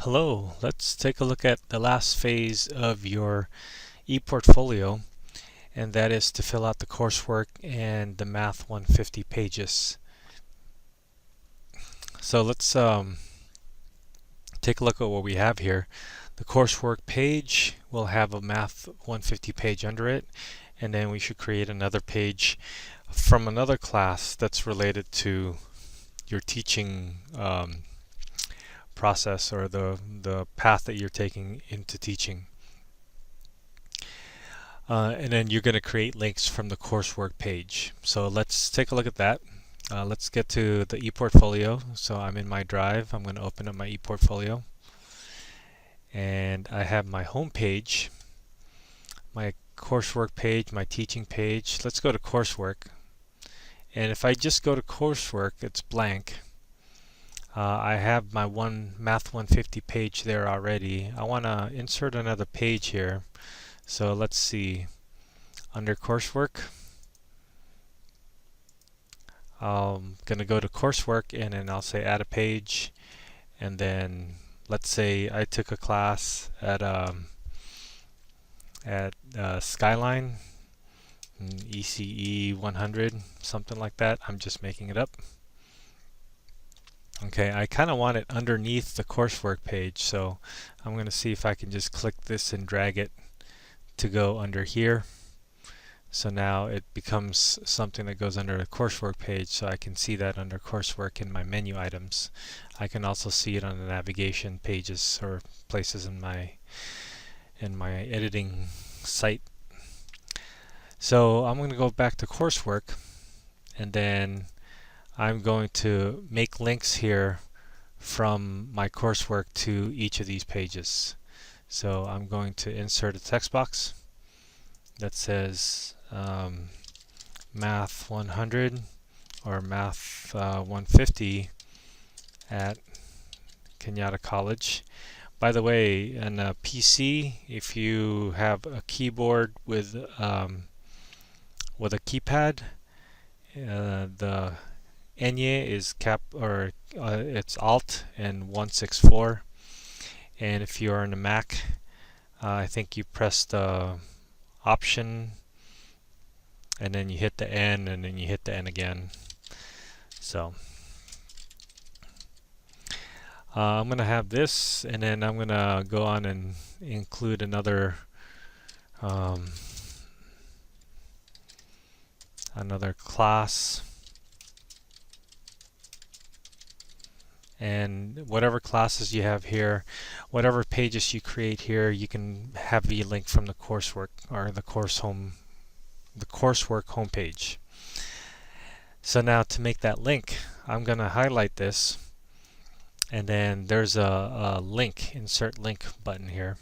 Hello, let's take a look at the last phase of your ePortfolio, and that is to fill out the coursework and the Math 150 pages. So let's take a look at what we have here. The coursework page will have a Math 150 page under it, and then we should create another page from another class that's related to your teaching process or the path that you're taking into teaching. And then you're going to create links from the coursework page. So let's take a look at that. Let's get to the ePortfolio. So I'm in my drive. I'm going to open up my ePortfolio. And I have my home page, my coursework page, my teaching page. Let's go to coursework. And if I just go to coursework, it's blank. I have my Math 150 page there already. I want to insert another page here. So let's see. Under coursework, I'm going to go to coursework and then I'll say add a page. And then let's say I took a class at Skyline, ECE 100, something like that. I'm just making it up. Okay, I kind of want it underneath the coursework page, so I'm going to see if I can just click this and drag it to go under here. So now it becomes something that goes under the coursework page, so I can see that under coursework in my menu items. I can also see it on the navigation pages or places in my editing site. So I'm going to go back to coursework, and then I'm going to make links here from my coursework to each of these pages. So I'm going to insert a text box that says Math 100 or Math 150 at Cañada College. By the way, in a PC, if you have a keyboard with a keypad, the Enye is it's Alt and 164, and if you are on a Mac, I think you press the Option and then you hit the N and then you hit the N again. So I'm going to have this, and then I'm going to go on and include another class. And whatever classes you have here, whatever pages you create here, you can have the link from the coursework or the coursework homepage. So now to make that link, I'm going to highlight this, and then there's a link, insert link button here.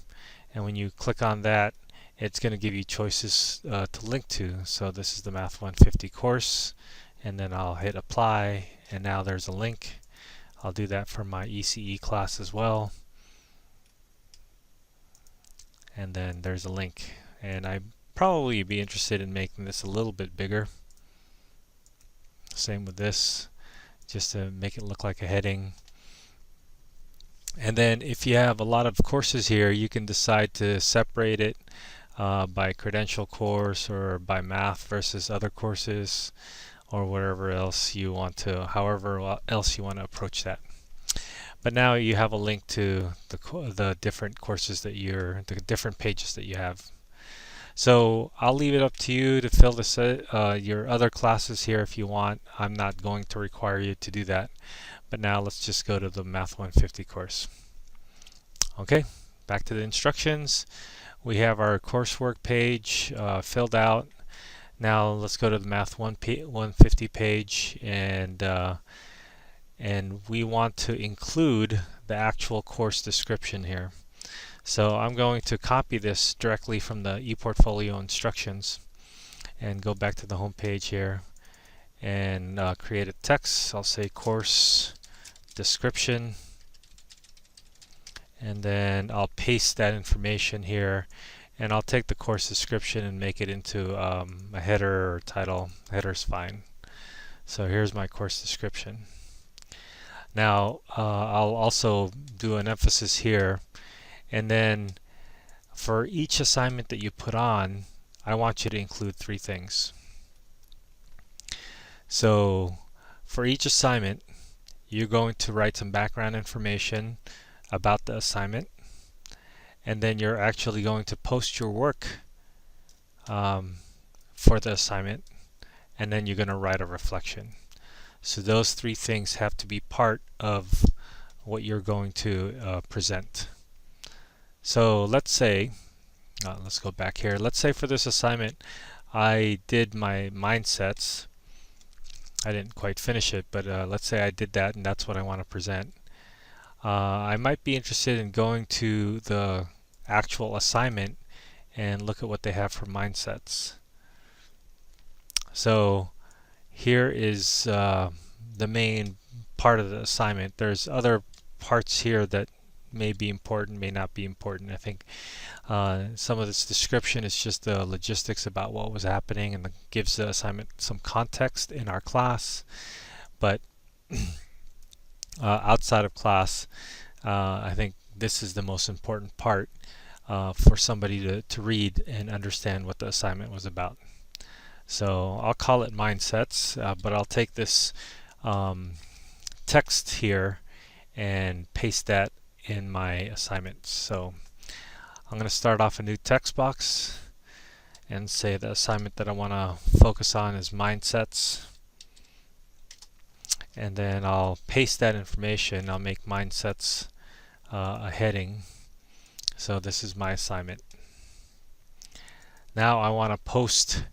And when you click on that, it's going to give you choices to link to. So this is the Math 150 course, and then I'll hit apply, and now there's a link. I'll do that for my ECE class as well. And then there's a link. And I'd probably be interested in making this a little bit bigger. Same with this, just to make it look like a heading. And then if you have a lot of courses here, you can decide to separate it by credential course or by math versus other courses, or whatever else you want to, however else you want to approach that. But now you have a link to the different courses that the different pages that you have. So I'll leave it up to you to fill this your other classes here if you want. I'm not going to require you to do that. But now let's just go to the Math 150 course. Okay, back to the instructions. We have our coursework page filled out. Now let's go to the Math 150 page, and we want to include the actual course description here. So I'm going to copy this directly from the ePortfolio instructions and go back to the home page here and create a text. I'll say course description, and then I'll paste that information here. And I'll take the course description and make it into a header or title. Header's fine. So here's my course description. Now, I'll also do an emphasis here, and then for each assignment that you put on, I want you to include three things. So for each assignment, you're going to write some background information about the assignment, and then you're actually going to post your work for the assignment, and then you're going to write a reflection. So those three things have to be part of what you're going to present. So let's say, let's go back here. Let's say for this assignment, I did my mindsets. I didn't quite finish it, but let's say I did that, and that's what I want to present. I might be interested in going to the actual assignment and look at what they have for mindsets. So here is the main part of the assignment. There's other parts here that may be important, may not be important. I think some of this description is just the logistics about what was happening and gives the assignment some context in our class. But outside of class, I think this is the most important part for somebody to read and understand what the assignment was about. So I'll call it mindsets, but I'll take this text here and paste that in my assignments. So I'm going to start off a new text box and say the assignment that I want to focus on is mindsets. And then I'll paste that information. I'll make mindsets a heading. So this is my assignment. Now I want to post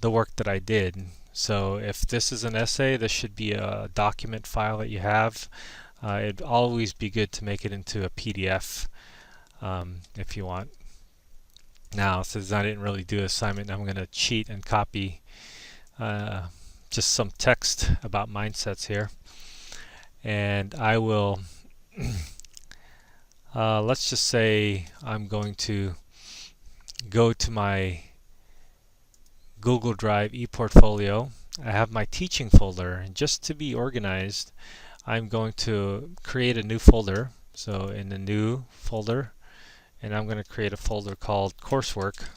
the work that I did. So if this is an essay, this should be a document file that you have. It'd always be good to make it into a PDF if you want. Now, since I didn't really do an assignment, I'm going to cheat and copy just some text about mindsets here. And I will, let's just say I'm going to go to my Google Drive ePortfolio. I have my teaching folder, and just to be organized, I'm going to create a new folder. So in the new folder, and I'm going to create a folder called Coursework.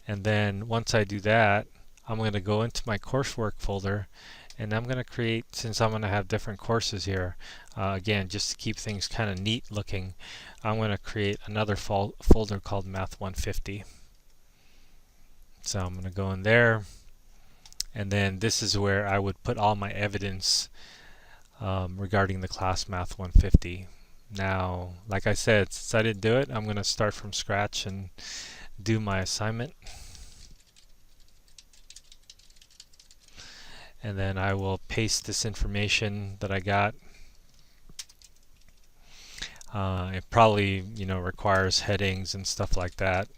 And then once I do that, I'm going to go into my Coursework folder, and I'm going to create, since I'm going to have different courses here, again, just to keep things kind of neat looking, I'm going to create another folder called m150. So I'm going to go in there, and then this is where I would put all my evidence regarding the class Math 150. Now, like I said, since I didn't do it, I'm going to start from scratch and do my assignment. And then I will paste this information that I got. It probably, requires headings and stuff like that.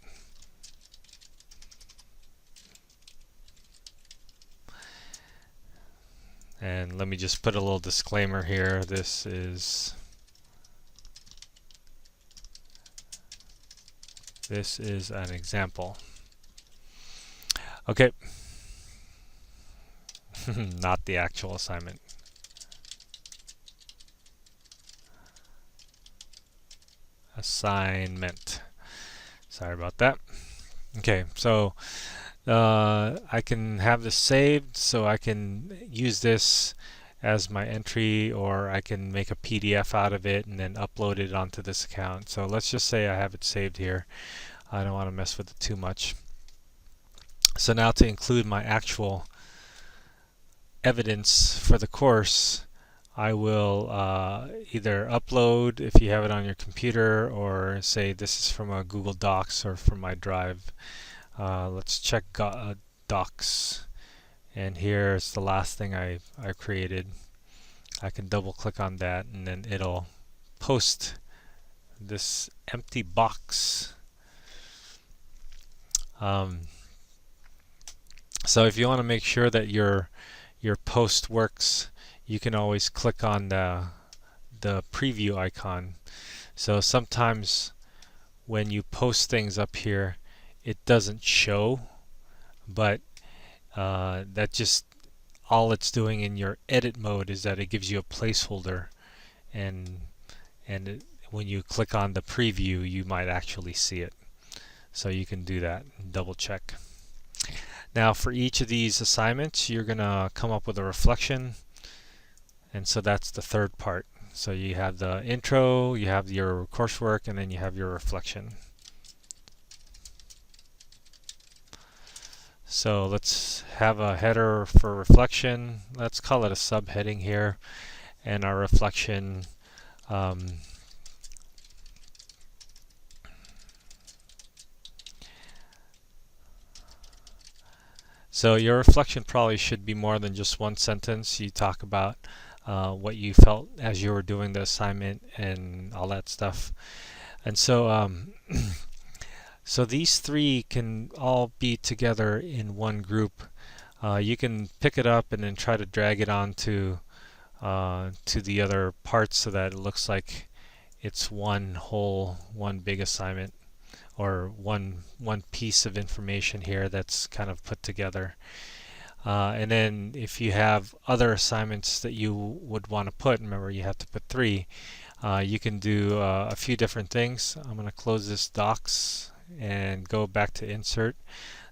And let me just put a little disclaimer here. This is an example. Okay. Not the actual assignment. Assignment. Sorry about that. Okay, so I can have this saved, so I can use this as my entry, or I can make a PDF out of it and then upload it onto this account. So let's just say I have it saved here. I don't want to mess with it too much. So now to include my actual evidence for the course, I will either upload if you have it on your computer, or say this is from a Google Docs or from my drive. Let's check Docs, and here's the last thing I created. I can double click on that, and then it'll post this empty box. So if you want to make sure that your post works, you can always click on the preview icon. So sometimes when you post things up here, it doesn't show, but that just all it's doing in your edit mode is that it gives you a placeholder, and when you click on the preview, you might actually see it. So you can do that and double check. Now for each of these assignments, you're going to come up with a reflection, and so that's the third part. So you have the intro, you have your coursework, and then you have your reflection. So let's have a header for reflection. Let's call it a subheading here, and our reflection so your reflection probably should be more than just one sentence. You talk about what you felt as you were doing the assignment and all that stuff. And so so these three can all be together in one group. You can pick it up and then try to drag it onto to the other parts so that it looks like it's one big assignment, or one piece of information here that's kind of put together. And then if you have other assignments that you would want to put, remember you have to put 3, you can do a few different things. I'm going to close this docs and go back to insert.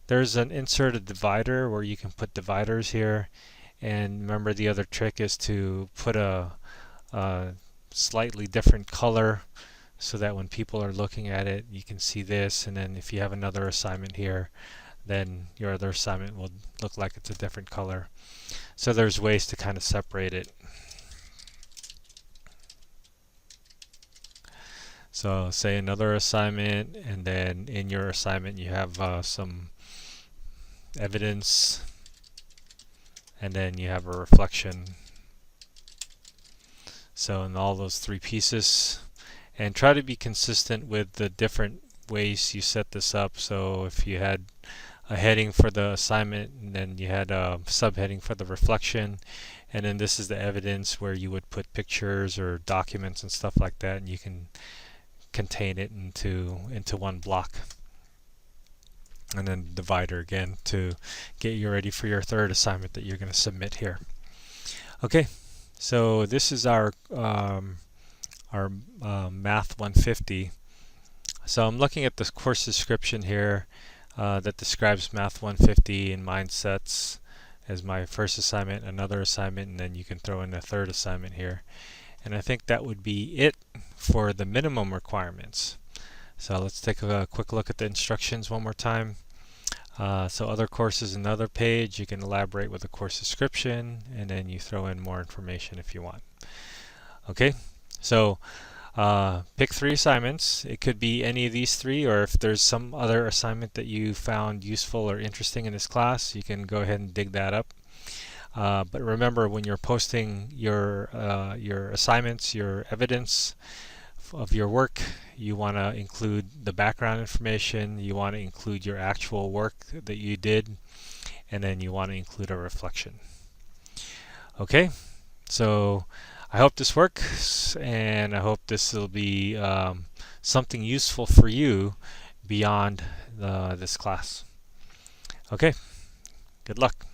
There's an insert a divider where you can put dividers here, and remember the other trick is to put a slightly different color so that when people are looking at it you can see this, and then if you have another assignment here, then your other assignment will look like it's a different color. So there's ways to kind of separate it. So say another assignment, and then in your assignment you have some evidence, and then you have a reflection. So in all those 3 pieces, and try to be consistent with the different ways you set this up. So if you had a heading for the assignment, and then you had a subheading for the reflection, and then this is the evidence where you would put pictures or documents and stuff like that, and you can contain it into one block. And then divider again to get you ready for your third assignment that you're going to submit here. Okay, so this is our Math 150. So I'm looking at the course description here that describes Math 150 and mindsets as my first assignment, another assignment, and then you can throw in a third assignment here. And I think that would be it for the minimum requirements. So let's take a quick look at the instructions one more time. So other courses, another page, you can elaborate with the course description, and then you throw in more information if you want. Okay, so pick 3 assignments. It could be any of these 3, or if there's some other assignment that you found useful or interesting in this class, you can go ahead and dig that up. But remember, when you're posting your assignments, your evidence of your work, you want to include the background information, you want to include your actual work that you did, and then you want to include a reflection. Okay, so I hope this works, and I hope this will be something useful for you beyond this class. Okay, good luck.